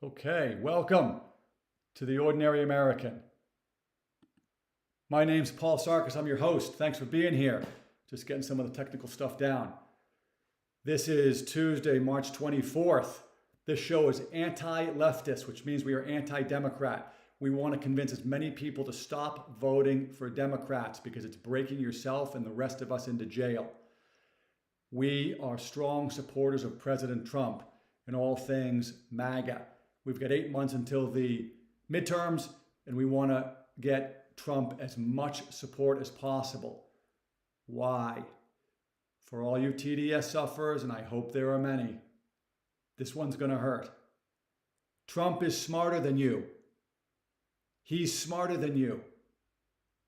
Okay, welcome to The Ordinary American. My name's Paul Sarkis. I'm your host. Thanks for being here. Just getting some of the technical stuff down. This is Tuesday, March 24th. This show is anti-leftist, which means we are anti-Democrat. We want to convince as many people to stop voting for Democrats because it's breaking yourself and the rest of us into jail. We are strong supporters of President Trump in all things MAGA. We've got 8 months until the midterms, and we want to get Trump as much support as possible. Why? For all you TDS sufferers, and I hope there are many, this one's going to hurt. Trump is smarter than you. He's smarter than you.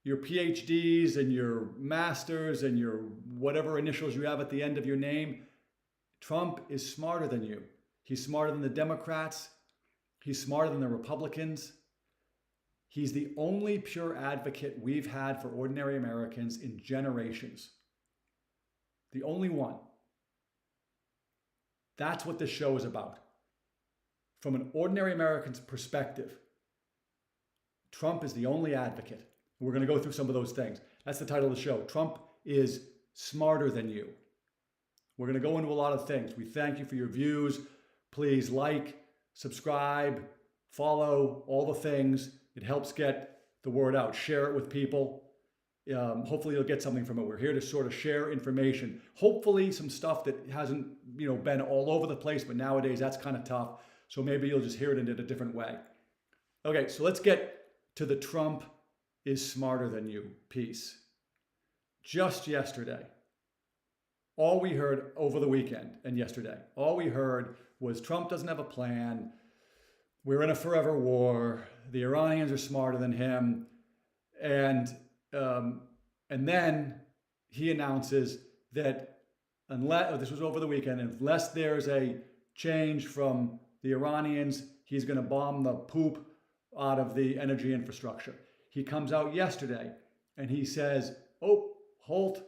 Your PhDs and your masters and your whatever initials you have at the end of your name, Trump is smarter than you. He's smarter than the Democrats. He's smarter than the Republicans. He's the only pure advocate we've had for ordinary Americans in generations. The only one. That's what this show is about. From an ordinary American's perspective, Trump is the only advocate. We're going to go through some of those things. That's the title of the show. Trump is smarter than you. We're going to go into a lot of things. We thank you for your views. Please like, subscribe, follow, all the things. It helps get the word out. Share it with people. Hopefully you'll get something from it. We're here to sort of share information. Hopefully some stuff that hasn't been all over the place, but nowadays that's kind of tough. So maybe you'll just hear it in a different way. Okay, so let's get to the Trump is smarter than you piece. Just yesterday, all we heard over the weekend and yesterday, all we heard was Trump doesn't have a plan. We're in a forever war. The Iranians are smarter than him. And then he announces that this was over the weekend, unless there's a change from the Iranians, he's going to bomb the poop out of the energy infrastructure. He comes out yesterday and he says, oh, halt.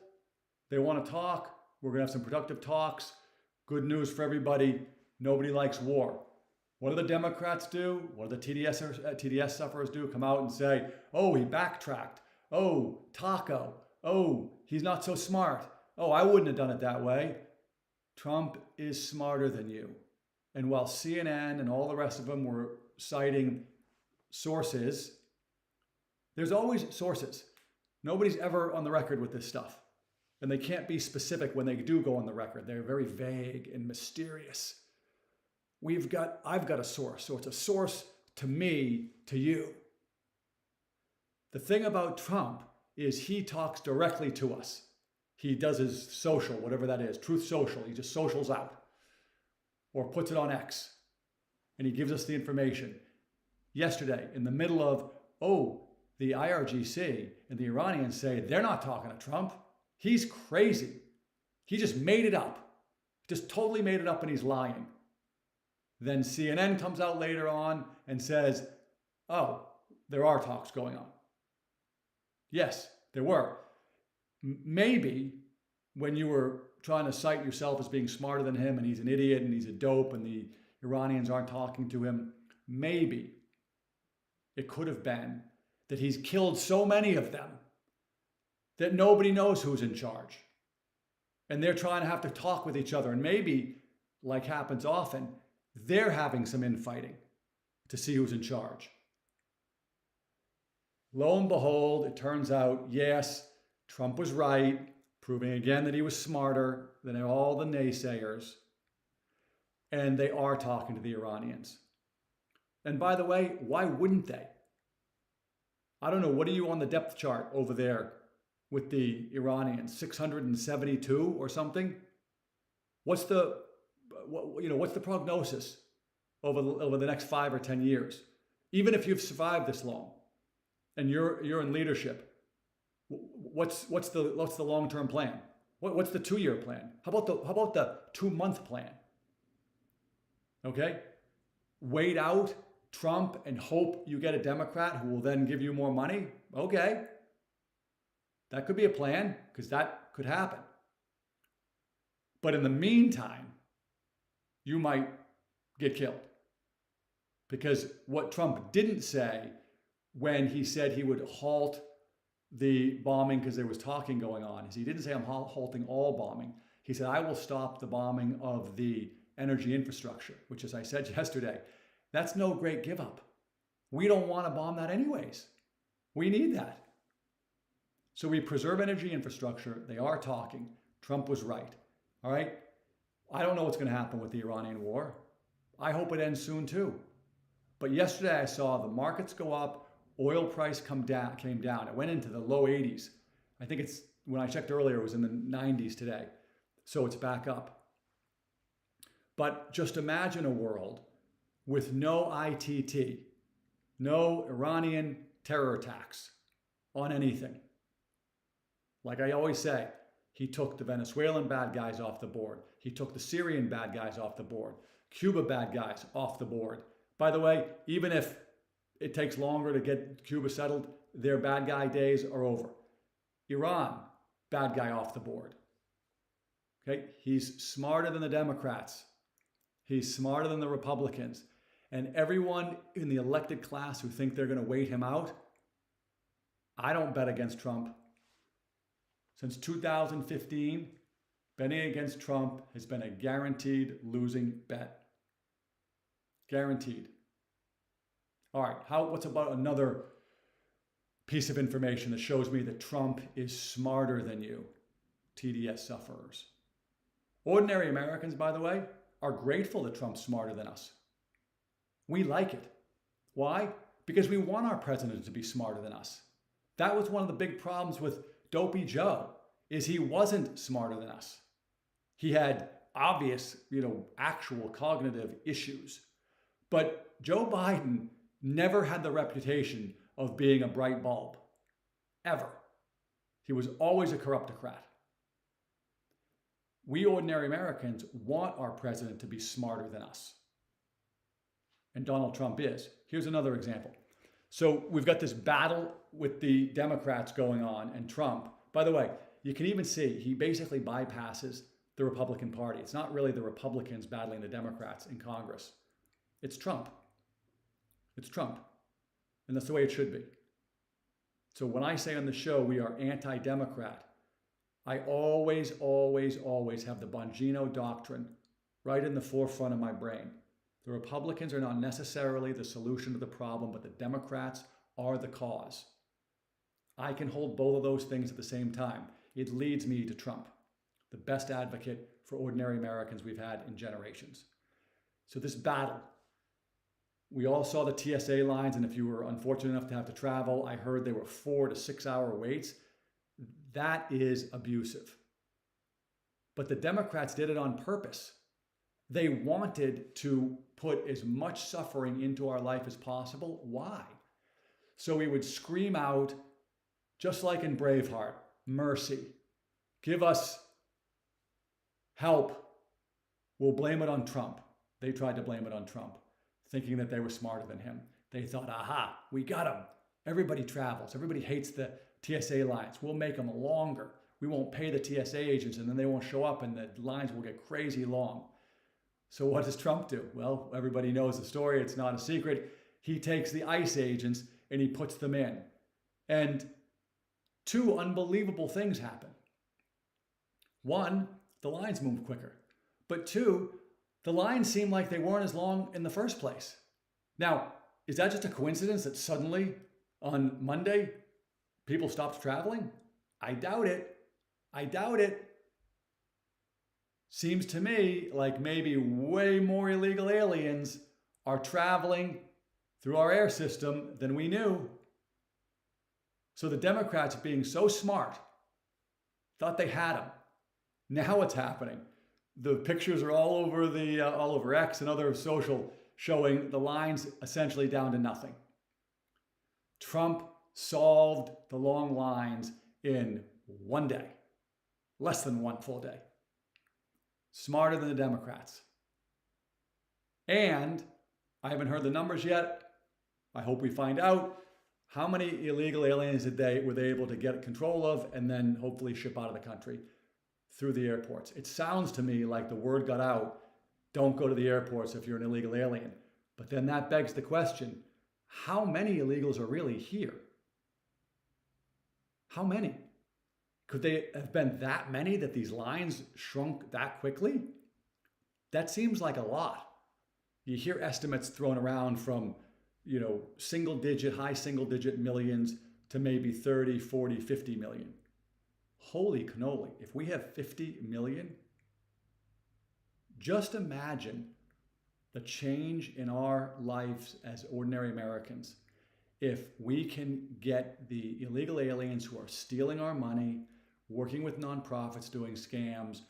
They want to talk. We're going to have some productive talks. Good news for everybody. Nobody likes war. What do the Democrats do? What do the TDS sufferers do? Come out and say, oh, he backtracked. Oh, Taco. Oh, he's not so smart. Oh, I wouldn't have done it that way. Trump is smarter than you. And while CNN and all the rest of them were citing sources, there's always sources. Nobody's ever on the record with this stuff. And they can't be specific when they do go on the record. They're very vague and mysterious. I've got a source. So it's a source to me, to you. The thing about Trump is he talks directly to us. He does his social, whatever that is, Truth Social. He just socials out or puts it on X. And he gives us the information. Yesterday, in the middle of, the IRGC and the Iranians say they're not talking to Trump. He's crazy. He just made it up. Just totally made it up and he's lying. Then CNN comes out later on and says, oh, there are talks going on. Yes, there were. Maybe when you were trying to cite yourself as being smarter than him and he's an idiot and he's a dope and the Iranians aren't talking to him, maybe it could have been that he's killed so many of them that nobody knows who's in charge. And they're trying to have to talk with each other. And maybe, like happens often, they're having some infighting to see who's in charge. Lo and behold, it turns out, yes, Trump was right, proving again that he was smarter than all the naysayers. And they are talking to the Iranians. And by the way, why wouldn't they? I don't know, what are you on the depth chart over there with the Iranians? 672 or something? What's the prognosis over the next 5 or 10 years? Even if you've survived this long and you're in leadership, what's the long-term plan? What's the 2-year plan? How about the 2-month plan? Okay? Wait out Trump and hope you get a Democrat who will then give you more money? Okay. That could be a plan because that could happen. But in the meantime, you might get killed. Because what Trump didn't say when he said he would halt the bombing because there was talking going on is he didn't say I'm halting all bombing. He said I will stop the bombing of the energy infrastructure, which, as I said yesterday, that's no great give up. We don't want to bomb that anyways. We need that. So we preserve energy infrastructure. They are talking. Trump was right. All right. I don't know what's going to happen with the Iranian war. I hope it ends soon too. But yesterday I saw the markets go up, oil price came down. It went into the low 80s. I think it's, when I checked earlier, it was in the 90s today. So it's back up. But just imagine a world with no ITT, no Iranian terror attacks on anything. Like I always say, he took the Venezuelan bad guys off the board. He took the Syrian bad guys off the board. Cuba bad guys off the board. By the way, even if it takes longer to get Cuba settled, their bad guy days are over. Iran, bad guy off the board. Okay, he's smarter than the Democrats. He's smarter than the Republicans. And everyone in the elected class who think they're going to wait him out, I don't bet against Trump. Since 2015, betting against Trump has been a guaranteed losing bet. Guaranteed. All right, what's about another piece of information that shows me that Trump is smarter than you, TDS sufferers? Ordinary Americans, by the way, are grateful that Trump's smarter than us. We like it. Why? Because we want our president to be smarter than us. That was one of the big problems with Dopey Joe, is he wasn't smarter than us. He had obvious, actual cognitive issues. But Joe Biden never had the reputation of being a bright bulb, ever. He was always a corruptocrat. We ordinary Americans want our president to be smarter than us. And Donald Trump is. Here's another example. So we've got this battle with the Democrats going on and Trump. By the way, you can even see he basically bypasses the Republican Party. It's not really the Republicans battling the Democrats in Congress. It's Trump. It's Trump. And that's the way it should be. So when I say on the show we are anti-Democrat, I always, always, always have the Bongino doctrine right in the forefront of my brain. The Republicans are not necessarily the solution to the problem, but the Democrats are the cause. I can hold both of those things at the same time. It leads me to Trump, the best advocate for ordinary Americans we've had in generations. So this battle, we all saw the TSA lines, and if you were unfortunate enough to have to travel, I heard they were 4 to 6 hour waits. That is abusive. But the Democrats did it on purpose. They wanted to put as much suffering into our life as possible. Why? So we would scream out, just like in Braveheart, mercy. Give us help. We'll blame it on Trump. They tried to blame it on Trump, thinking that they were smarter than him. They thought, aha, we got him. Everybody travels. Everybody hates the TSA lines. We'll make them longer. We won't pay the TSA agents, and then they won't show up, and the lines will get crazy long. So what does Trump do? Well, everybody knows the story. It's not a secret. He takes the ICE agents and he puts them in. And 2 unbelievable things happen. 1, the lines move quicker. But 2, the lines seem like they weren't as long in the first place. Now, is that just a coincidence that suddenly on Monday, people stopped traveling? I doubt it. I doubt it. Seems to me like maybe way more illegal aliens are traveling through our air system than we knew. So the Democrats, being so smart, thought they had them. Now what's happening? The pictures are all over X and other social, showing the lines essentially down to nothing. Trump solved the long lines in 1 day, less than 1 full day. Smarter than the Democrats. And I haven't heard the numbers yet. I hope we find out how many illegal aliens were they able to get control of and then hopefully ship out of the country through the airports. It sounds to me like the word got out, don't go to the airports if you're an illegal alien. But then that begs the question, how many illegals are really here? How many? Could they have been that many that these lines shrunk that quickly? That seems like a lot. You hear estimates thrown around from, single digit, high single digit millions to maybe 30, 40, 50 million. Holy cannoli, if we have 50 million, just imagine the change in our lives as ordinary Americans if we can get the illegal aliens who are stealing our money, working with nonprofits, doing scams,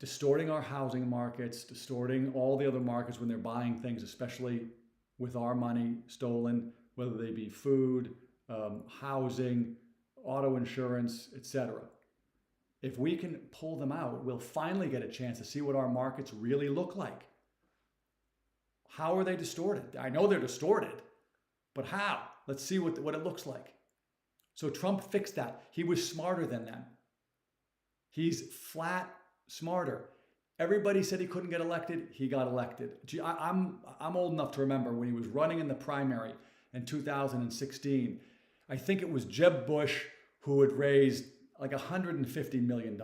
distorting our housing markets, distorting all the other markets when they're buying things, especially with our money stolen, whether they be food, housing, auto insurance, etc. If we can pull them out, we'll finally get a chance to see what our markets really look like. How are they distorted? I know they're distorted, but how? Let's see what it looks like. So Trump fixed that. He was smarter than them. He's flat smarter. Everybody said he couldn't get elected. He got elected. Gee, I'm old enough to remember when he was running in the primary in 2016. I think it was Jeb Bush who had raised like $150 million.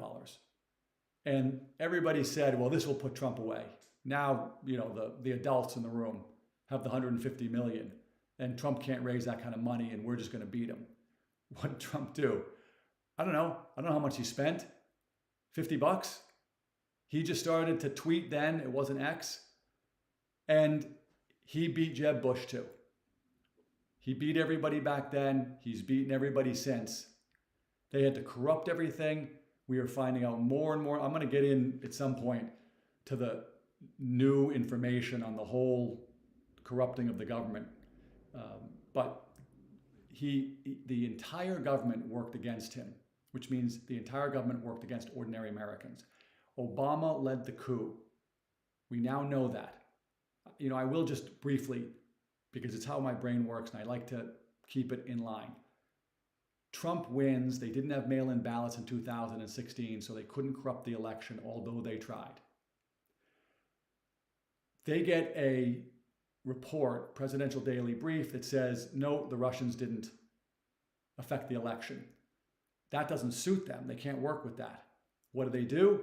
And everybody said, well, this will put Trump away. Now, the adults in the room have the 150 million and Trump can't raise that kind of money and we're just going to beat him. What did Trump do? I don't know how much he spent. $50? He just started to tweet then. It wasn't X. And he beat Jeb Bush too. He beat everybody back then. He's beaten everybody since. They had to corrupt everything. We are finding out more and more. I'm going to get in at some point to the new information on the whole corrupting of the government. But the entire government worked against him, which means the entire government worked against ordinary Americans. Obama led the coup. We now know that. I will just briefly, because it's how my brain works and I like to keep it in line. Trump wins. They didn't have mail-in ballots in 2016, so they couldn't corrupt the election, although they tried. They get a report, Presidential Daily Brief, that says, no, the Russians didn't affect the election. That doesn't suit them. They can't work with that. What do?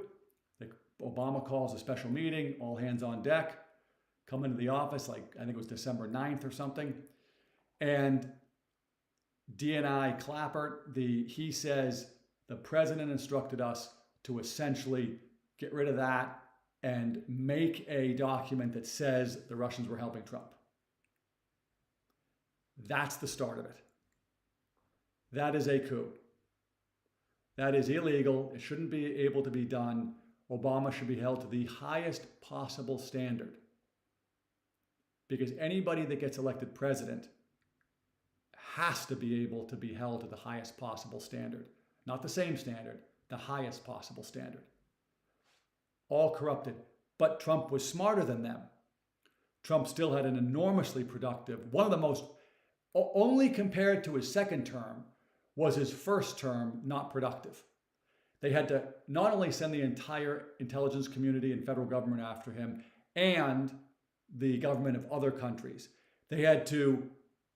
Obama calls a special meeting, all hands on deck, come into the office, I think it was December 9th or something. And DNI Clapper, he says, the president instructed us to essentially get rid of that and make a document that says the Russians were helping Trump. That's the start of it. That is a coup. That is illegal. It shouldn't be able to be done. Obama should be held to the highest possible standard. Because anybody that gets elected president has to be able to be held to the highest possible standard. Not the same standard, the highest possible standard. All corrupted. But Trump was smarter than them. Trump still had an enormously productive, one of the most, only compared to his second term, was his first term not productive. They had to not only send the entire intelligence community and federal government after him and the government of other countries. They had to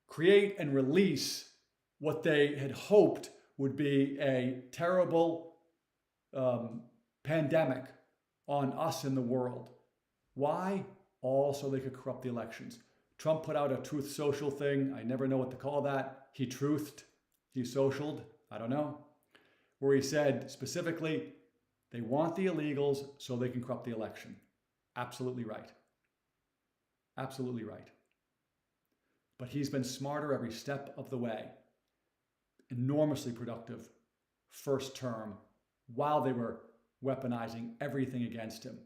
create and release what they had hoped would be a terrible pandemic on us in the world. Why? All so they could corrupt the elections. Trump put out a Truth Social thing. I never know what to call that. He truthed. He socialed. I don't know. Where he said specifically, they want the illegals so they can corrupt the election. Absolutely right. Absolutely right. But he's been smarter every step of the way. Enormously productive first term while they were weaponizing everything against him.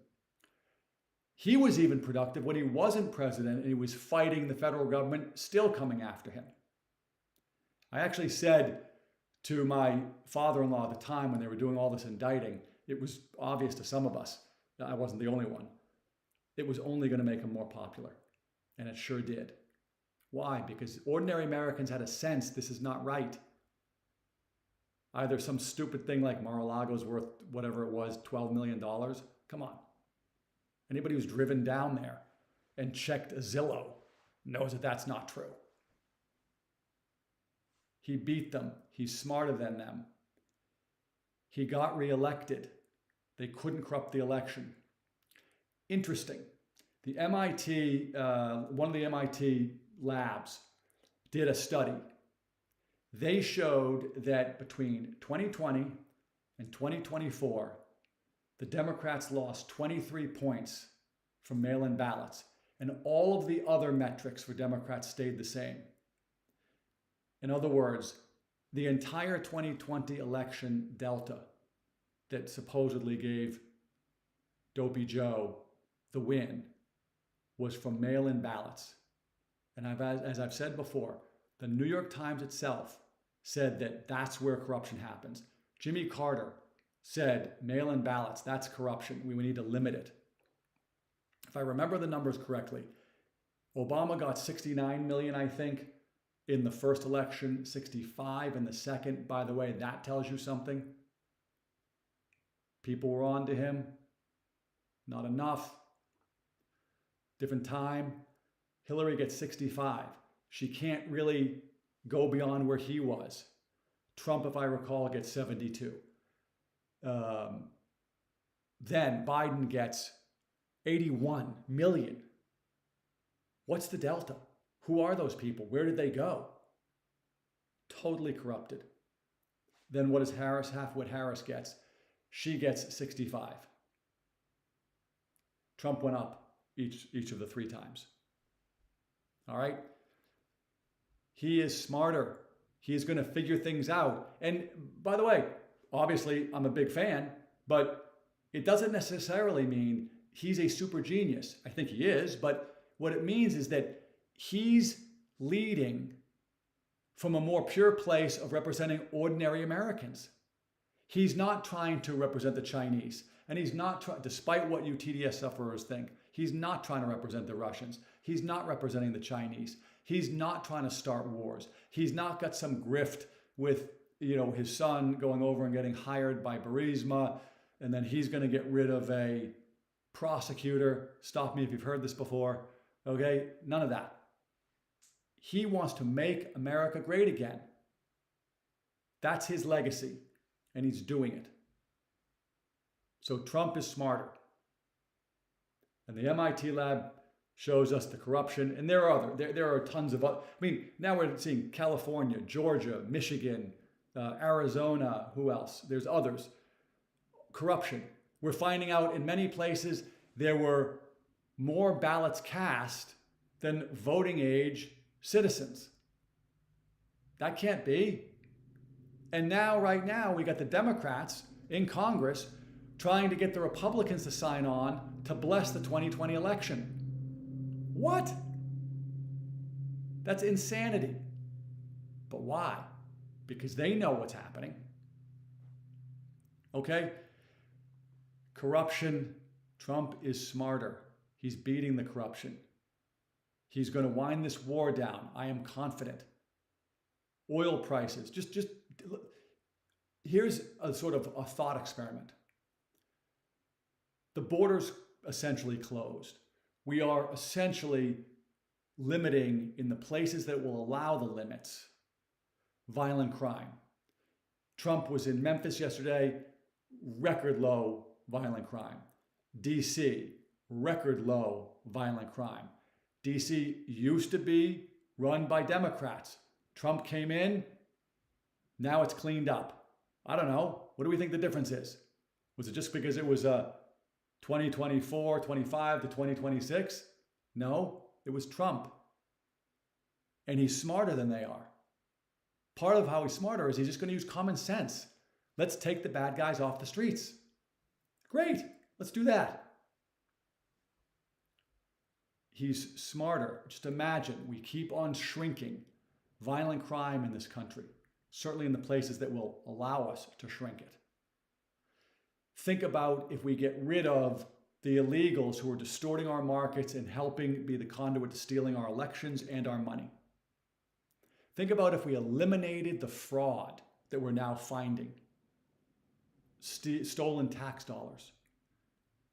He was even productive when he wasn't president and he was fighting the federal government still coming after him. I actually said to my father-in-law at the time when they were doing all this indicting, it was obvious to some of us, I wasn't the only one, it was only going to make him more popular. And it sure did. Why? Because ordinary Americans had a sense this is not right. Either some stupid thing like Mar-a-Lago's worth whatever it was, $12 million. Come on. Anybody who's driven down there and checked Zillow knows that that's not true. He beat them. He's smarter than them. He got reelected. They couldn't corrupt the election. Interesting. The MIT, one of the MIT labs did a study. They showed that between 2020 and 2024, the Democrats lost 23 points from mail-in ballots, and all of the other metrics for Democrats stayed the same. In other words, the entire 2020 election delta that supposedly gave Dopey Joe the win was from mail-in ballots. And as I've said before, the New York Times itself said that that's where corruption happens. Jimmy Carter said mail-in ballots, that's corruption. We need to limit it. If I remember the numbers correctly, Obama got 69 million, I think, in the first election, 65 in the second. By the way, that tells you something. People were on to him. Not enough. Different time. Hillary gets 65. She can't really go beyond where he was. Trump, if I recall, gets 72. Then Biden gets 81 million. What's the delta? Who are those people? Where did they go? Totally corrupted. Then what does Harris, half what Harris gets? She gets 65. Trump went up each of the 3 times. All right? He is smarter. He is going to figure things out. And by the way, obviously I'm a big fan, but it doesn't necessarily mean he's a super genius. I think he is, but what it means is that he's leading from a more pure place of representing ordinary Americans. He's not trying to represent the Chinese, and he's not trying, despite what you TDS sufferers think, he's not trying to represent the Russians. He's not representing the Chinese. He's not trying to start wars. He's not got some grift with, his son going over and getting hired by Burisma, and then he's going to get rid of a prosecutor. Stop me if you've heard this before. Okay? None of that. He wants to make America great again. That's his legacy, and he's doing it. So Trump is smarter. And the MIT lab shows us the corruption, and there are tons of other. Now we're seeing California, Georgia, Michigan, Arizona. Who else? There's others. Corruption. We're finding out in many places there were more ballots cast than voting age citizens. That can't be. And right now, we got the Democrats in Congress trying to get the Republicans to sign on to bless the 2020 election. What? That's insanity. But why? Because they know what's happening. Okay? Corruption. Trump is smarter. He's beating the corruption. He's going to wind this war down. I am confident. Oil prices. Just here's a sort of a thought experiment. The border's essentially closed. We are essentially limiting, in the places that will allow the limits, violent crime. Trump was in Memphis yesterday, record low violent crime. DC, record low violent crime. DC used to be run by Democrats. Trump came in, now it's cleaned up. I don't know. What do we think the difference is? Was it just because it was 2024, 25 to 2026? No, it was Trump. And he's smarter than they are. Part of how he's smarter is he's just going to use common sense. Let's take the bad guys off the streets. Great, let's do that. He's smarter. Just imagine we keep on shrinking violent crime in this country, certainly in the places that will allow us to shrink it. Think about if we get rid of the illegals who are distorting our markets and helping be the conduit to stealing our elections and our money. Think about if we eliminated the fraud that we're now finding, stolen tax dollars.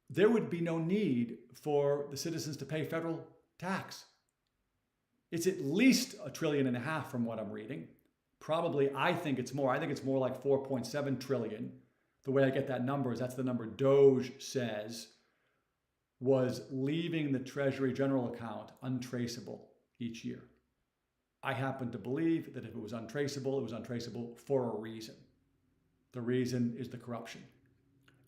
There would be no need for the citizens to pay federal tax. It's at least $1.5 trillion from what I'm reading. Probably, I think it's more. I think it's more like 4.7 trillion. The way I get that number is that's the number Doge says was leaving the Treasury general account untraceable each year. I happen to believe that if it was untraceable for a reason. The reason is the corruption.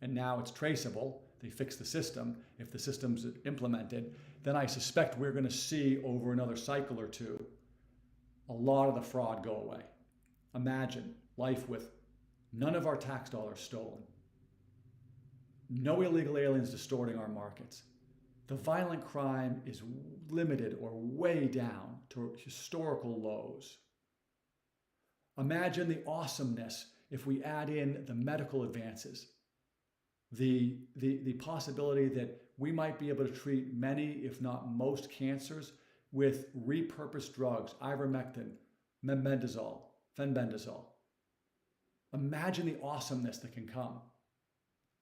And now it's traceable. They fix the system. If the system's implemented, then I suspect we're going to see over another cycle or two a lot of the fraud go away. Imagine life with none of our tax dollars stolen, no illegal aliens distorting our markets. The violent crime is limited or way down to historical lows. Imagine the awesomeness if we add in the medical advances, the possibility that we might be able to treat many, if not most, cancers with repurposed drugs, ivermectin, mebendazole, fenbendazole. Imagine the awesomeness that can come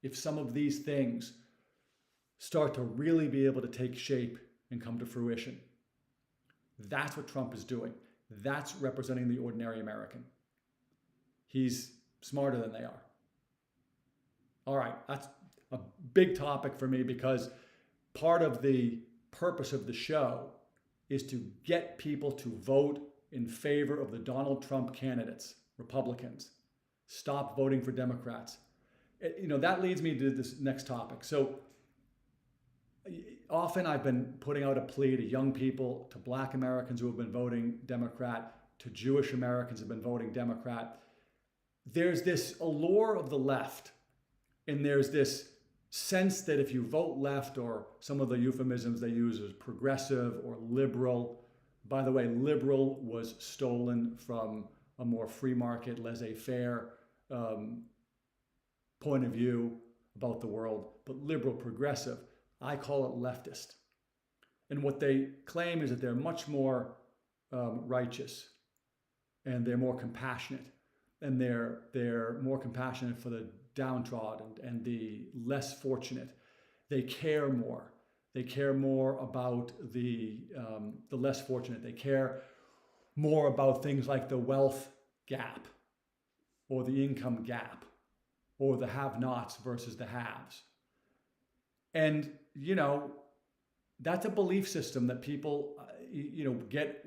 if some of these things start to really be able to take shape and come to fruition. That's what Trump is doing. That's representing the ordinary American. He's smarter than they are. All right, that's a big topic for me because part of the purpose of the show is to get people to vote in favor of the Donald Trump candidates, Republicans. Stop voting for Democrats. That leads me to this next topic. So often I've been putting out a plea to young people, to Black Americans who have been voting Democrat, to Jewish Americans who have been voting Democrat. There's this allure of the left, and there's this sense that if you vote left, or some of the euphemisms they use is progressive or liberal. By the way, liberal was stolen from a more free market, laissez-faire point of view about the world, but liberal, progressive, I call it leftist. And what they claim is that they're much more righteous, and they're more compassionate, and they're more compassionate for the downtrodden and the less fortunate. They care more. They care more about the less fortunate. They care more about things like the wealth gap, or the income gap, or the have-nots versus the haves. And, that's a belief system that people, get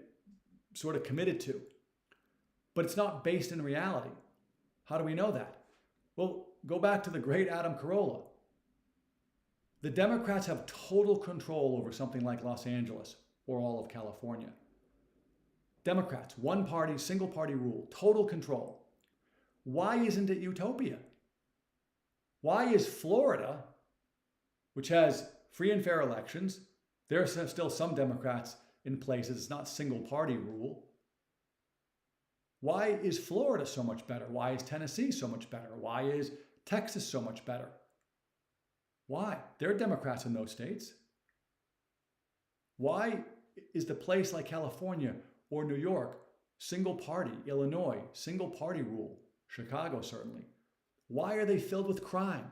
sort of committed to. But it's not based in reality. How do we know that? Well, go back to the great Adam Carolla. The Democrats have total control over something like Los Angeles or all of California. Democrats, one party, single party rule, total control. Why isn't it utopia? Why is Florida, which has free and fair elections, there are still some Democrats in places, it's not single party rule. Why is Florida so much better? Why is Tennessee so much better? Why is Texas so much better? Why? There are Democrats in those states. Why is the place like California or New York single party, Illinois, single party rule, Chicago certainly? Why are they filled with crime?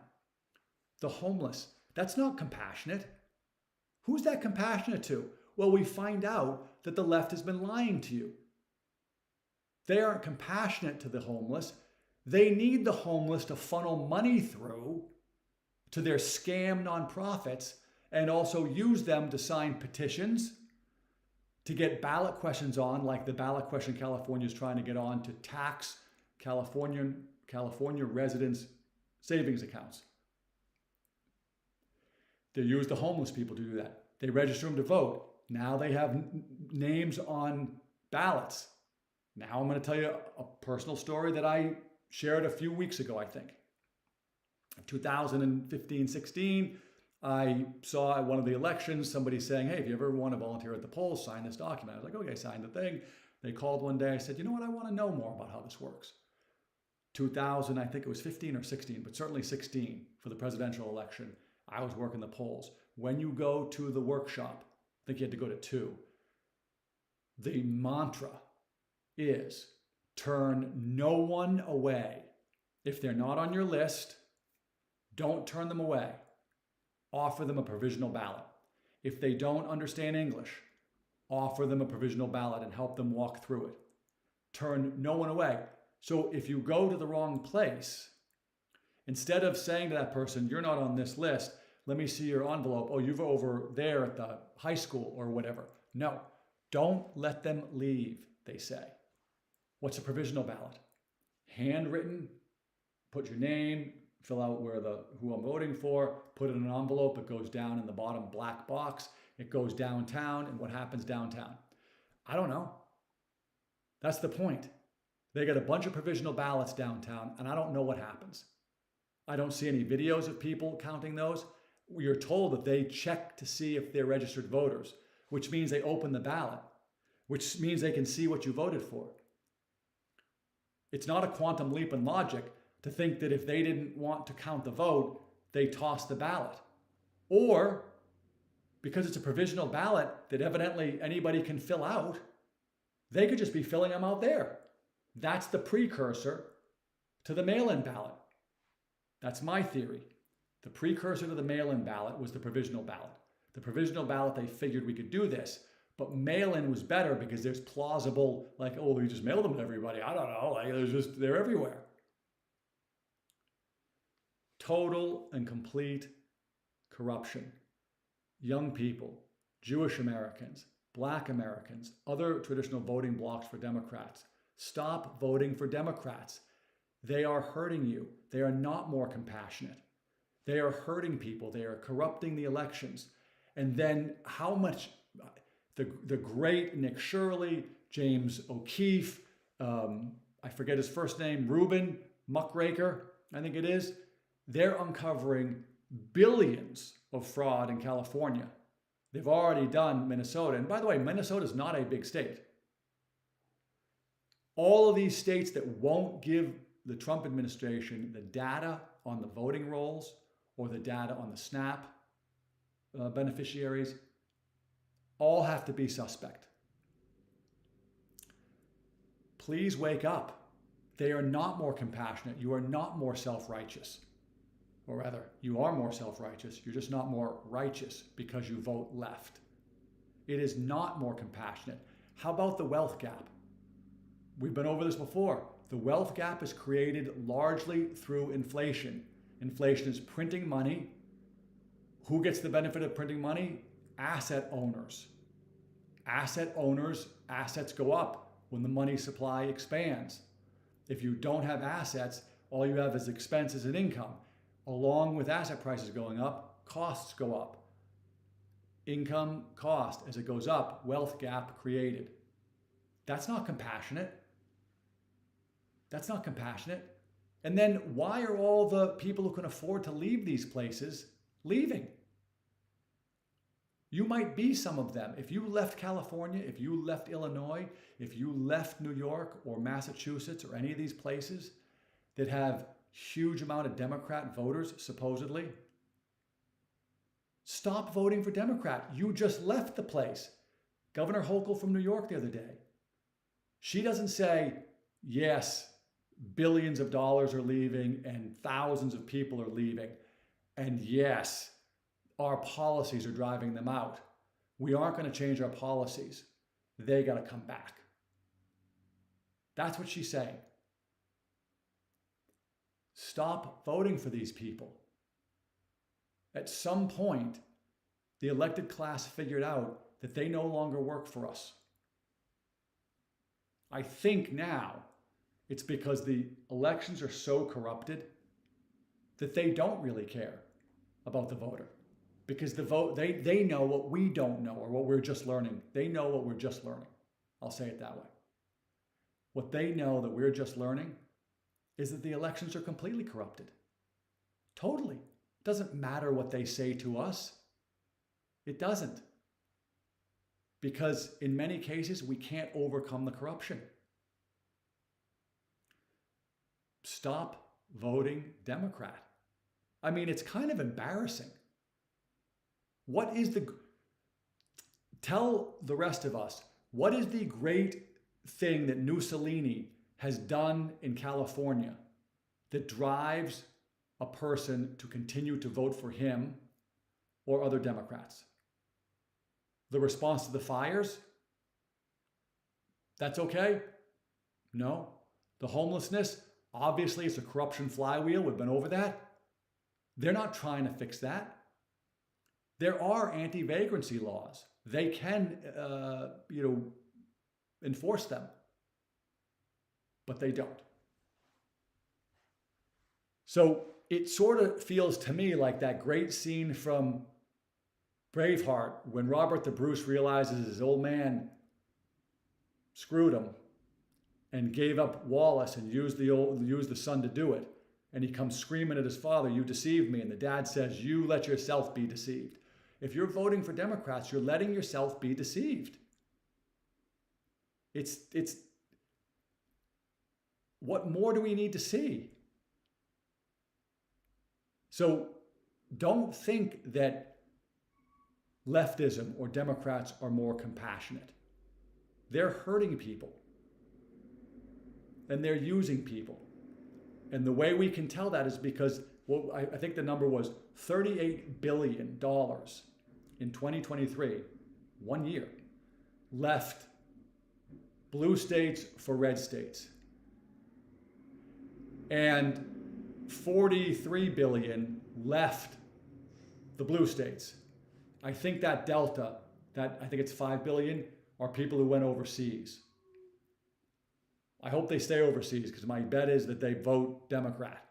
The homeless, that's not compassionate. Who's that compassionate to? Well, we find out that the left has been lying to you. They aren't compassionate to the homeless. They need the homeless to funnel money through to their scam nonprofits, and also use them to sign petitions, to get ballot questions on, like the ballot question California is trying to get on to tax California residents' savings accounts. They use the homeless people to do that. They register them to vote. Now they have names on ballots. Now I'm going to tell you a personal story that I shared a few weeks ago, I think. 2015-16, I saw at one of the elections somebody saying, hey, if you ever want to volunteer at the polls, sign this document. I was like, okay, sign the thing. They called one day. I said, you know what? I want to know more about how this works. 2000, I think it was 15 or 16, but certainly 16 for the presidential election. I was working the polls. When you go to the workshop, I think you had to go to 2. The mantra is turn no one away. If they're not on your list, don't turn them away. Offer them a provisional ballot. If they don't understand English, offer them a provisional ballot and help them walk through it. Turn no one away. So if you go to the wrong place, instead of saying to that person, you're not on this list, let me see your envelope. Oh, you're over there at the high school or whatever. No, don't let them leave, they say. What's a provisional ballot? Handwritten, put your name, fill out who I'm voting for, put it in an envelope. It goes down in the bottom black box. It goes downtown, and what happens downtown? I don't know. That's the point. They got a bunch of provisional ballots downtown, and I don't know what happens. I don't see any videos of people counting those. You're told that they check to see if they're registered voters, which means they open the ballot, which means they can see what you voted for. It's not a quantum leap in logic to think that if they didn't want to count the vote, they toss the ballot. Or, because it's a provisional ballot that evidently anybody can fill out, they could just be filling them out there. That's the precursor to the mail-in ballot. That's my theory. The precursor to the mail-in ballot was the provisional ballot. The provisional ballot, they figured we could do this, but mail-in was better because there's plausible, like, oh, we just mailed them to everybody. I don't know, like they're everywhere. Total and complete corruption. Young people, Jewish Americans, Black Americans, other traditional voting blocs for Democrats. Stop voting for Democrats. They are hurting you. They are not more compassionate. They are hurting people. They are corrupting the elections. And then how much the great Nick Shirley, James O'Keefe, I forget his first name, Reuben Muckraker, I think it is, they're uncovering billions of fraud in California. They've already done Minnesota. And by the way, Minnesota is not a big state. All of these states that won't give the Trump administration the data on the voting rolls or the data on the SNAP beneficiaries all have to be suspect. Please wake up. They are not more compassionate. You are not more self-righteous. Or rather, you are more self-righteous. You're just not more righteous because you vote left. It is not more compassionate. How about the wealth gap? We've been over this before. The wealth gap is created largely through inflation. Inflation is printing money. Who gets the benefit of printing money? Asset owners. Asset owners, assets go up when the money supply expands. If you don't have assets, all you have is expenses and income. Along with asset prices going up, costs go up. Income, cost, as it goes up, wealth gap created. That's not compassionate. That's not compassionate. And then why are all the people who can afford to leave these places leaving? You might be some of them. If you left California, if you left Illinois, if you left New York or Massachusetts or any of these places that have huge amount of Democrat voters, supposedly, stop voting for Democrat. You just left the place. Governor Hochul from New York the other day. She doesn't say, yes, billions of dollars are leaving and thousands of people are leaving. And yes, our policies are driving them out. We aren't going to change our policies. They got to come back. That's what she's saying. Stop voting for these people. At some point, the elected class figured out that they no longer work for us. I think now it's because the elections are so corrupted that they don't really care about the voter. Because the vote, they know what we don't know or what we're just learning. They know what we're just learning. I'll say it that way. What they know that we're just learning is that the elections are completely corrupted. Totally. It doesn't matter what they say to us. It doesn't. Because in many cases, we can't overcome the corruption. Stop voting Democrat. I mean, it's kind of embarrassing. Tell the rest of us, what is the great thing that Mussolini has done in California that drives a person to continue to vote for him or other Democrats? The response to the fires, that's okay? No. The homelessness, obviously it's a corruption flywheel. We've been over that. They're not trying to fix that. There are anti-vagrancy laws. They can, enforce them, but they don't. So it sort of feels to me like that great scene from Braveheart when Robert the Bruce realizes his old man screwed him and gave up Wallace and used the son to do it. And he comes screaming at his father, "You deceived me." And the dad says, "You let yourself be deceived." If you're voting for Democrats, you're letting yourself be deceived. It's what more do we need to see? So don't think that leftism or Democrats are more compassionate. They're hurting people and they're using people. And the way we can tell that is because, well, I think the number was $38 billion in 2023, 1 year, left blue states for red states. And 43 billion left the blue states. I think that delta, I think it's 5 billion, are people who went overseas. I hope they stay overseas because my bet is that they vote Democrat.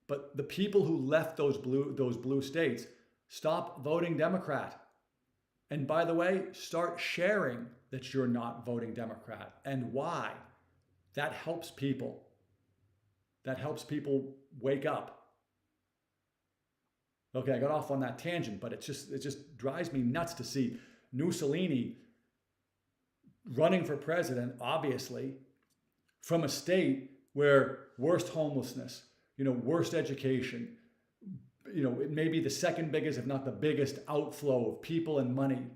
But the people who left those blue states, stop voting Democrat. And by the way, start sharing that you're not voting Democrat and why. That helps people. That helps people wake up. Okay, I got off on that tangent, but it just drives me nuts to see Mussolini running for president, obviously, from a state where worst homelessness, worst education, it may be the second biggest, if not the biggest, outflow of people and money,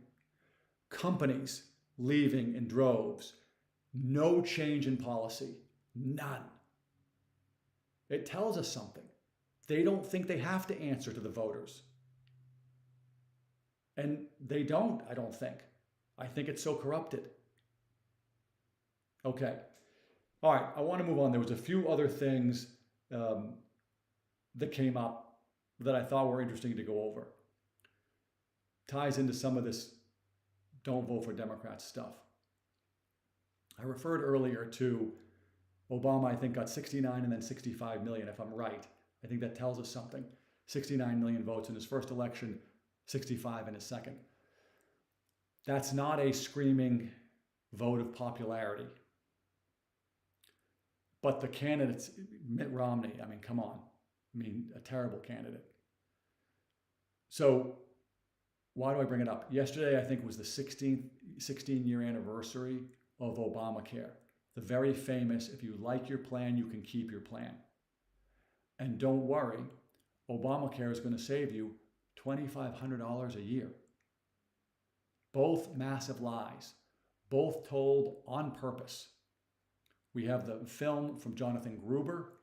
companies leaving in droves, no change in policy, none. It tells us something. They don't think they have to answer to the voters. And they don't, I don't think. I think it's so corrupted. Okay. All right, I want to move on. There was a few other things that came up that I thought were interesting to go over. Ties into some of this don't vote for Democrats stuff. I referred earlier to Obama, I think, got 69 and then 65 million, if I'm right. I think that tells us something. 69 million votes in his first election, 65 in his second. That's not a screaming vote of popularity. But the candidates, Mitt Romney, come on. A terrible candidate. So why do I bring it up? Yesterday, I think, was the 16-year anniversary of Obamacare. The very famous, if you like your plan, you can keep your plan. And don't worry, Obamacare is going to save you $2,500 a year. Both massive lies, both told on purpose. We have the film from Jonathan Gruber,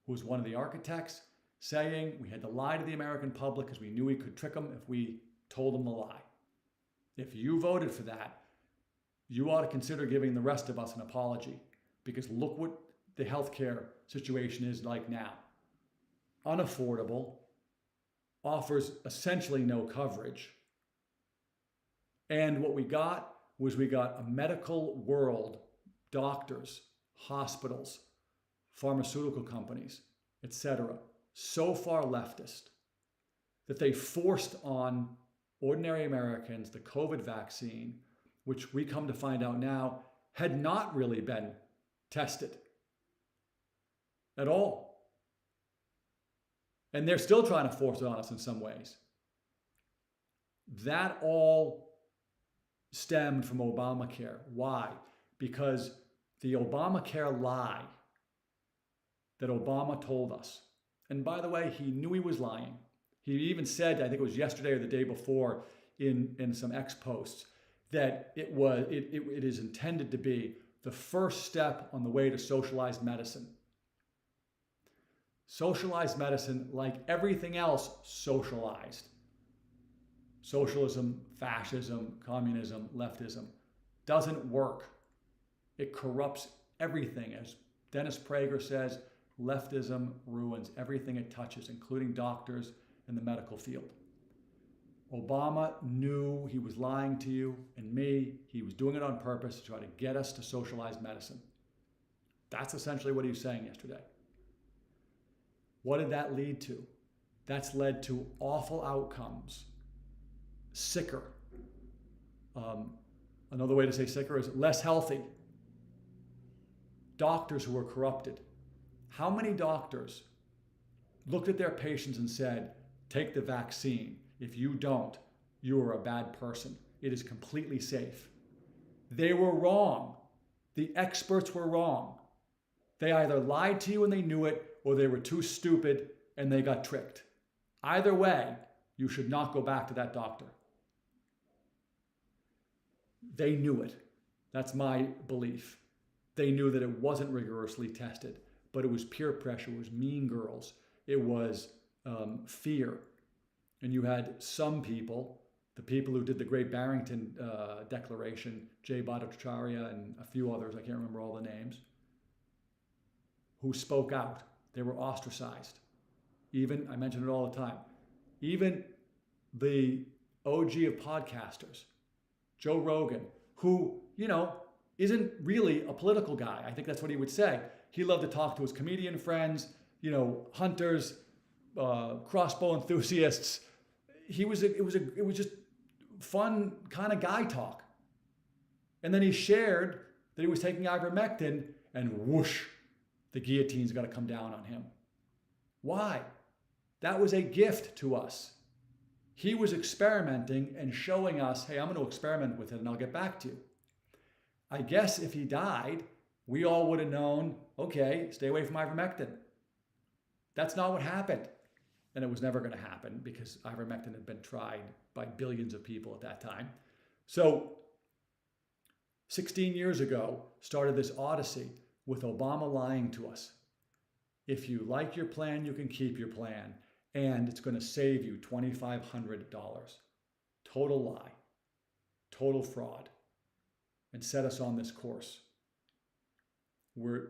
who was one of the architects, saying we had to lie to the American public because we knew we could trick them if we told them the lie. If you voted for that, you ought to consider giving the rest of us an apology, because look what the healthcare situation is like now. Unaffordable, offers essentially no coverage. And what we got was a medical world, doctors, hospitals, pharmaceutical companies, etc., so far leftist that they forced on ordinary Americans the COVID vaccine, which we come to find out now had not really been tested at all. And they're still trying to force it on us in some ways. That all stemmed from Obamacare. Why? Because the Obamacare lie that Obama told us, and by the way, he knew he was lying. He even said, I think it was yesterday or the day before in some X posts, that it is intended to be the first step on the way to socialized medicine. Socialized medicine, like everything else, socialized. socialism, fascism, communism, leftism. Doesn't work. It corrupts everything. As Dennis Prager says, leftism ruins everything it touches, including doctors and the medical field. Obama knew he was lying to you and me. He was doing it on purpose to try to get us to socialize medicine. That's essentially what he was saying yesterday. What did that lead to? That's led to awful outcomes. Sicker. Another way to say sicker is less healthy. Doctors who were corrupted. How many doctors looked at their patients and said, take the vaccine. If you don't, you are a bad person. It is completely safe. They were wrong. The experts were wrong. They either lied to you and they knew it, or they were too stupid and they got tricked. Either way, you should not go back to that doctor. They knew it. That's my belief. They knew that it wasn't rigorously tested, but it was peer pressure, it was mean girls, it was fear. And you had some people, the people who did the Great Barrington Declaration, Jay Bhattacharya and a few others, I can't remember all the names, who spoke out. They were ostracized. Even, I mention it all the time, even the OG of podcasters, Joe Rogan, who, isn't really a political guy. I think that's what he would say. He loved to talk to his comedian friends, hunters, crossbow enthusiasts. It was just fun kind of guy talk. And then he shared that he was taking ivermectin, and whoosh, the guillotine's got to come down on him. Why? That was a gift to us. He was experimenting and showing us, hey, I'm going to experiment with it and I'll get back to you. I guess if he died, we all would have known, okay, stay away from ivermectin. That's not what happened. And it was never going to happen because ivermectin had been tried by billions of people at that time. So 16 years ago started this odyssey with Obama lying to us. If you like your plan, you can keep your plan. And it's going to save you $2,500. Total lie. Total fraud. And set us on this course. We're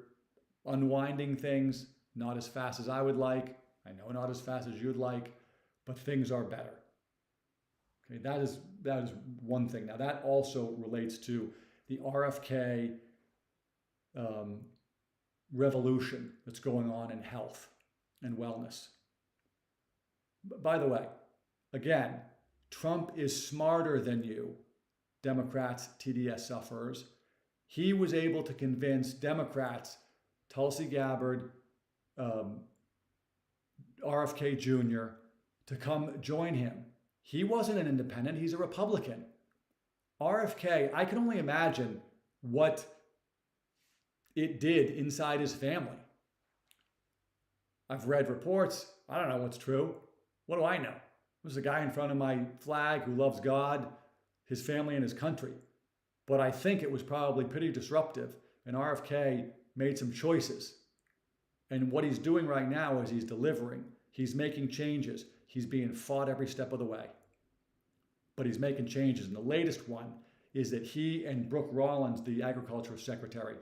unwinding things, not as fast as I would like. I know not as fast as you'd like, but things are better. Okay, that is one thing. Now that also relates to the RFK revolution that's going on in health and wellness. By the way, again, Trump is smarter than you, Democrats, TDS sufferers. He was able to convince Democrats, Tulsi Gabbard, RFK Jr., to come join him. He wasn't an independent, he's a Republican. RFK, I can only imagine what it did inside his family. I've read reports. I don't know what's true. What do I know? There's a guy in front of my flag who loves God, his family, and his country. But I think it was probably pretty disruptive, and RFK made some choices. And what he's doing right now is he's delivering. He's making changes. He's being fought every step of the way. But he's making changes. And the latest one is that he and Brooke Rollins, the agriculture secretary,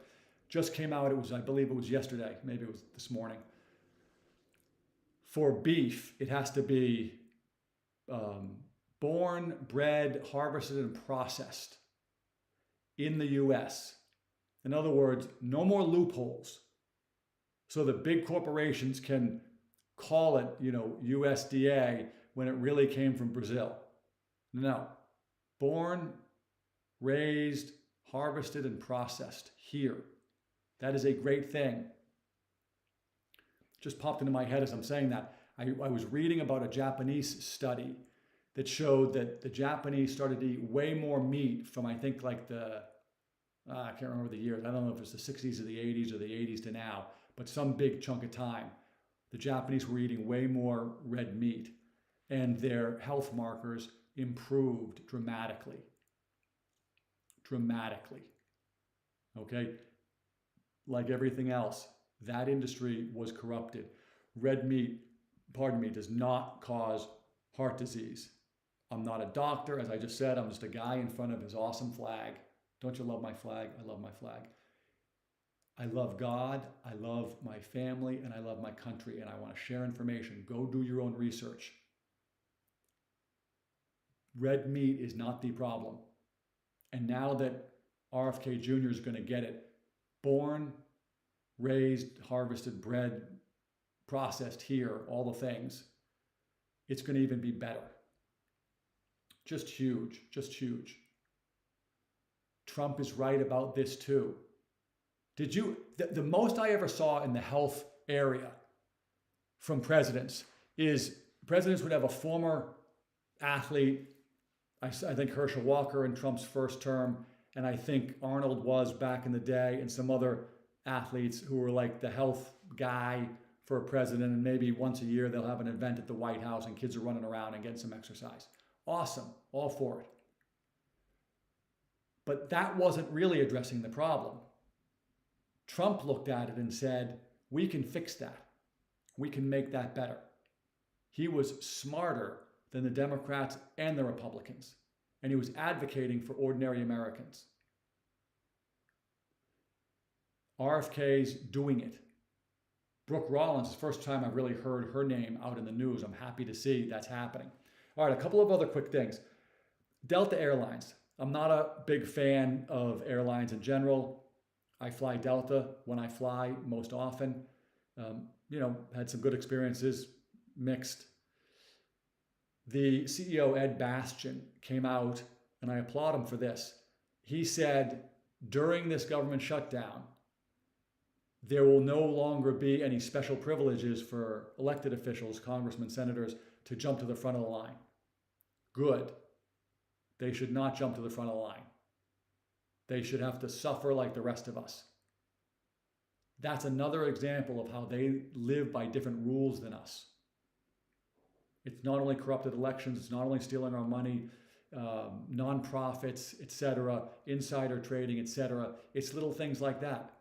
just came out, I believe it was yesterday, maybe it was this morning. For beef, it has to be born, bred, harvested, and processed in the US. In other words, no more loopholes. So that big corporations can call it, USDA when it really came from Brazil. No. Born, raised, harvested, and processed here. That is a great thing. Just popped into my head as I'm saying that. I was reading about a Japanese study that showed that the Japanese started to eat way more meat from, I think, like I can't remember the years. I don't know if it's the 60s or the 80s or the 80s to now, but some big chunk of time. The Japanese were eating way more red meat, and their health markers improved dramatically. Dramatically. Okay? Like everything else, that industry was corrupted. Red meat, does not cause heart disease. I'm not a doctor. As I just said, I'm just a guy in front of his awesome flag. Don't you love my flag? I love my flag. I love God, I love my family, and I love my country, and I want to share information. Go do your own research. Red meat is not the problem. And now that RFK Jr. is going to get it, born, raised, harvested, bred, processed here, all the things, it's going to even be better. Just huge, just huge. Trump is right about this too. The most I ever saw in the health area from presidents is presidents would have a former athlete. I think Herschel Walker in Trump's first term, and I think Arnold was back in the day, and some other athletes who were like the health guy for a president, and maybe once a year they'll have an event at the White House and kids are running around and getting some exercise. Awesome, all for it. But that wasn't really addressing the problem. Trump looked at it and said, we can fix that. We can make that better. He was smarter than the Democrats and the Republicans, and he was advocating for ordinary Americans. RFK's doing it. Brooke Rollins, the first time I've really heard her name out in the news. I'm happy to see that's happening. All right, a couple of other quick things. Delta Airlines. I'm not a big fan of airlines in general. I fly Delta when I fly most often. Had some good experiences, mixed. The CEO, Ed Bastian, came out, and I applaud him for this. He said, during this government shutdown, there will no longer be any special privileges for elected officials, congressmen, senators, to jump to the front of the line. Good. They should not jump to the front of the line. They should have to suffer like the rest of us. That's another example of how they live by different rules than us. It's not only corrupted elections, it's not only stealing our money, nonprofits, etc., insider trading, etc. It's little things like that.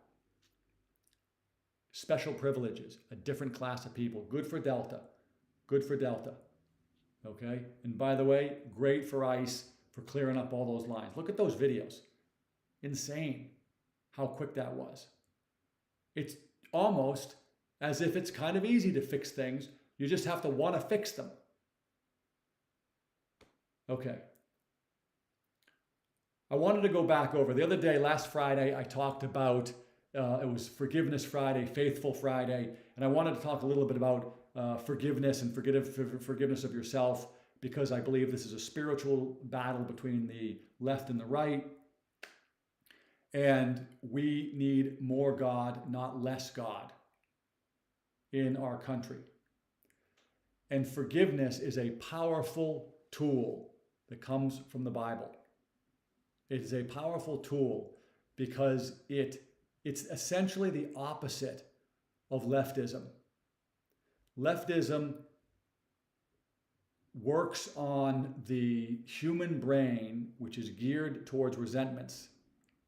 Special privileges, a different class of people. Good for Delta. Good for Delta. Okay? And by the way, great for ICE for clearing up all those lines. Look at those videos. Insane how quick that was. It's almost as if it's kind of easy to fix things. You just have to want to fix them. Okay. I wanted to go back over. The other day, last Friday, I talked about, it was Forgiveness Friday, Faithful Friday, and I wanted to talk a little bit about forgiveness and forgiveness of yourself, because I believe this is a spiritual battle between the left and the right. And we need more God, not less God, in our country. And forgiveness is a powerful tool that comes from the Bible. It is a powerful tool because it's essentially the opposite of leftism. Leftism works on the human brain, which is geared towards resentments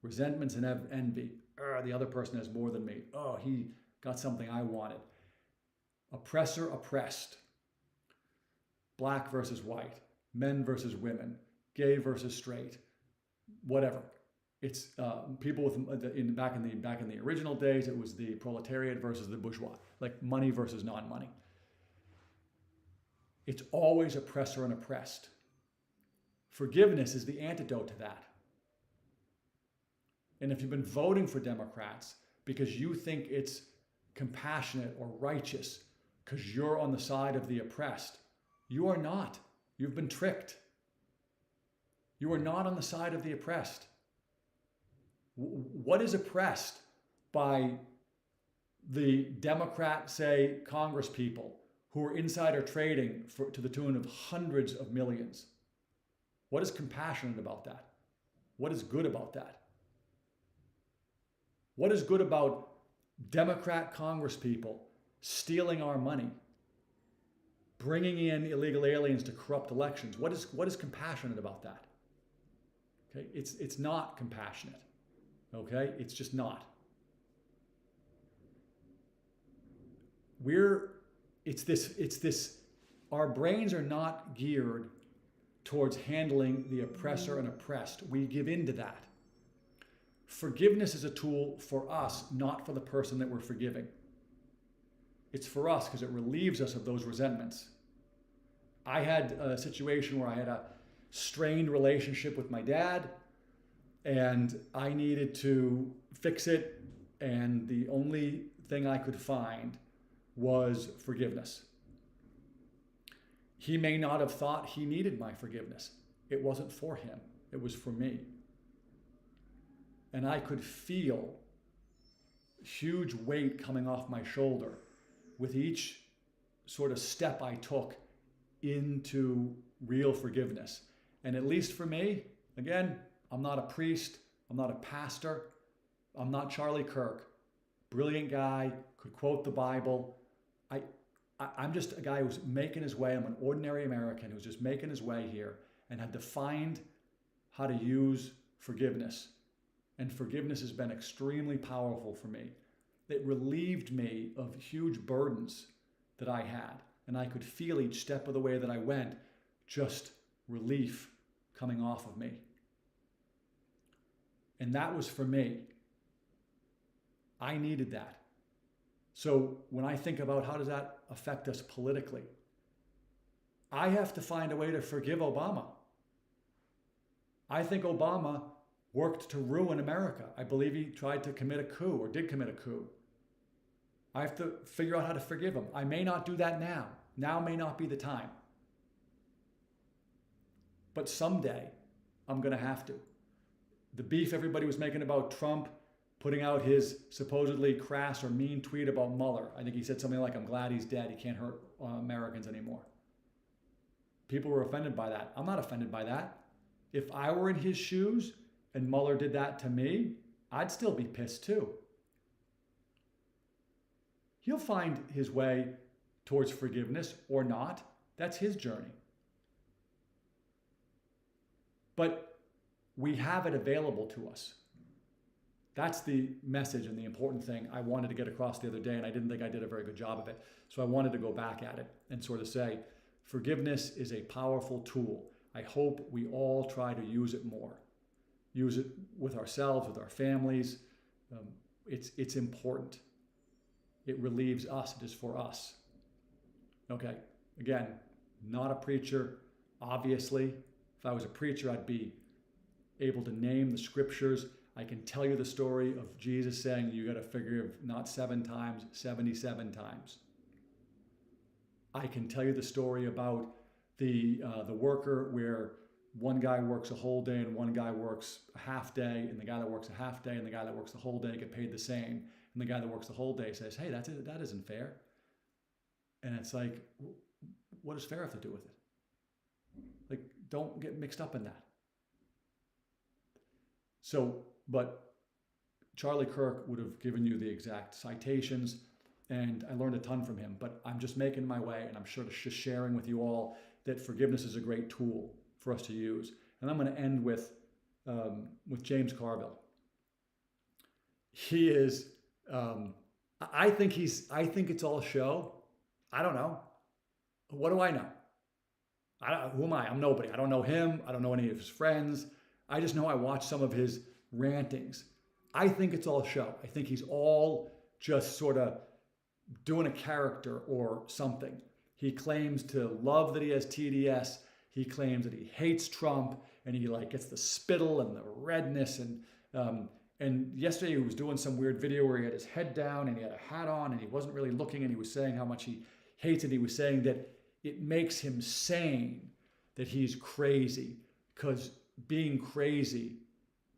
and envy. The other person has more than me. Oh, he got something I wanted. Oppressor, oppressed. Black versus white. Men versus women. Gay versus straight. Whatever. It's people with back in the original days. It was the proletariat versus the bourgeois, like money versus non-money. It's always oppressor and oppressed. Forgiveness is the antidote to that. And if you've been voting for Democrats because you think it's compassionate or righteous because you're on the side of the oppressed, you are not. You've been tricked. You are not on the side of the oppressed. What is oppressed by the Democrat, say, Congress people who are insider trading to the tune of hundreds of millions? What is compassionate about that? What is good about that? What is good about Democrat Congress people stealing our money, bringing in illegal aliens to corrupt elections? What is compassionate about that? Okay, it's not compassionate. Okay, it's just not. It's this. Our brains are not geared towards handling the oppressor and oppressed. We give in to that. Forgiveness is a tool for us, not for the person that we're forgiving. It's for us because it relieves us of those resentments. I had a situation where I had a strained relationship with my dad, and I needed to fix it, and the only thing I could find was forgiveness. He may not have thought he needed my forgiveness. It wasn't for him. It was for me. And I could feel huge weight coming off my shoulder with each sort of step I took into real forgiveness. And at least for me, again, I'm not a priest, I'm not a pastor, I'm not Charlie Kirk. Brilliant guy, could quote the Bible. I'm just a guy who's making his way. I'm an ordinary American who's just making his way here and had to find how to use forgiveness. And forgiveness has been extremely powerful for me. It relieved me of huge burdens that I had. And I could feel each step of the way that I went, just relief coming off of me. And that was for me. I needed that. So when I think about how does that affect us politically, I have to find a way to forgive Obama. I think Obama worked to ruin America. I believe he tried to commit a coup or did commit a coup. I have to figure out how to forgive him. I may not do that now. Now may not be the time. But someday I'm going to have to. The beef everybody was making about Trump putting out his supposedly crass or mean tweet about Mueller. I think he said something like, I'm glad he's dead. He can't hurt Americans anymore. People were offended by that. I'm not offended by that. If I were in his shoes and Mueller did that to me, I'd still be pissed too. He'll find his way towards forgiveness or not. That's his journey. But we have it available to us. That's the message and the important thing I wanted to get across the other day, and I didn't think I did a very good job of it. So I wanted to go back at it and sort of say, forgiveness is a powerful tool. I hope we all try to use it more. Use it with ourselves, with our families. It's important. It relieves us. It is for us. Okay, again, not a preacher. Obviously, if I was a preacher, I'd be able to name the scriptures. I can tell you the story of Jesus saying you got to forgive not 7 times, 77 times. I can tell you the story about the worker where one guy works a whole day and one guy works a half day, and the guy that works a half day and the guy that works the whole day get paid the same. And the guy that works the whole day says, hey, that isn't fair. And it's like, what does fair have to do with it? Like, don't get mixed up in that. So, but Charlie Kirk would have given you the exact citations, and I learned a ton from him. But I'm just making my way, and I'm sure just sharing with you all that forgiveness is a great tool for us to use. And I'm going to end with James Carville. He is, I think it's all show. I don't know. What do I know? Who am I? I'm nobody. I don't know him. I don't know any of his friends. I just know I watched some of his rantings. I think it's all show. I think he's all just sort of doing a character or something. He claims to love that he has TDS. He claims that he hates Trump, and he like gets the spittle and the redness. And yesterday he was doing some weird video where he had his head down and he had a hat on and he wasn't really looking, and he was saying how much he hates it. He was saying that it makes him sane that he's crazy, because being crazy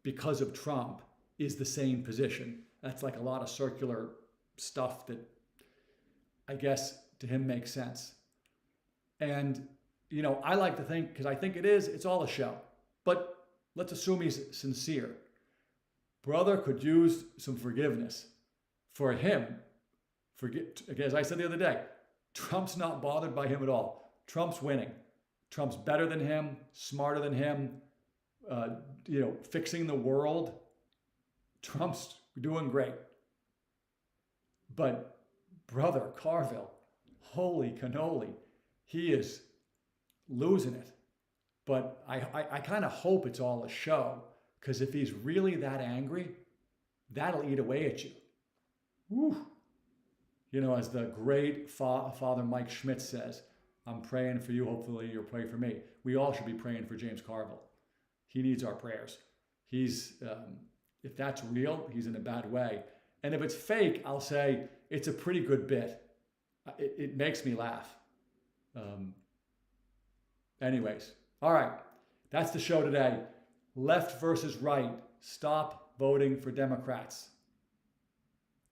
because of Trump is the same position. That's like a lot of circular stuff that I guess to him makes sense. And, you know, I like to think, because I think it's all a show, but let's assume he's sincere. Brother could use some forgiveness for him. Again, as I said the other day, Trump's not bothered by him at all. Trump's winning. Trump's better than him, smarter than him, fixing the world. Trump's doing great. But Brother Carville, holy cannoli, he is losing it. But I kind of hope it's all a show, because if he's really that angry, that'll eat away at you. Woo. You know, as the great Father Mike Schmidt says, I'm praying for you. Hopefully you'll pray for me. We all should be praying for James Carville. He needs our prayers. He's, if that's real, he's in a bad way. And if it's fake, I'll say it's a pretty good bit. It makes me laugh. Anyways, all right. That's the show today. Left versus right. Stop voting for Democrats.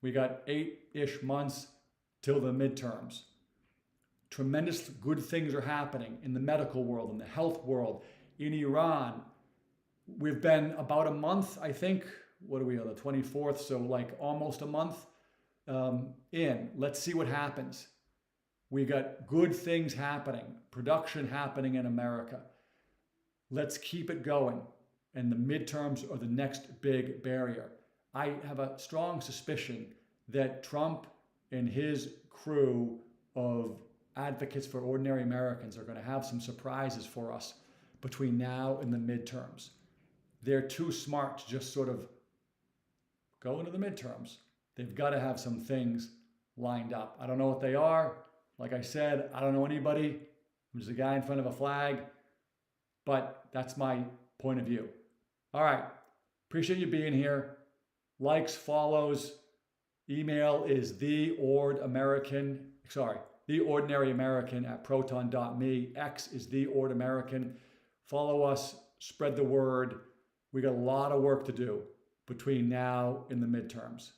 We got 8-ish months till the midterms. Tremendous good things are happening in the medical world, in the health world, in Iran. We've been about a month, I think. What are we on the 24th? So like almost a month in. Let's see what happens. We got good things happening, production happening in America. Let's keep it going. And the midterms are the next big barrier. I have a strong suspicion that Trump and his crew of advocates for ordinary Americans are going to have some surprises for us between now and the midterms. They're too smart to just sort of go into the midterms. They've got to have some things lined up. I don't know what they are. Like I said, I don't know anybody. I'm just a guy in front of a flag. But that's my point of view. All right. Appreciate you being here. Likes, follows. Email is theordinaryamerican@proton.me. X is theordamerican. Follow us. Spread the word. We got a lot of work to do between now and the midterms.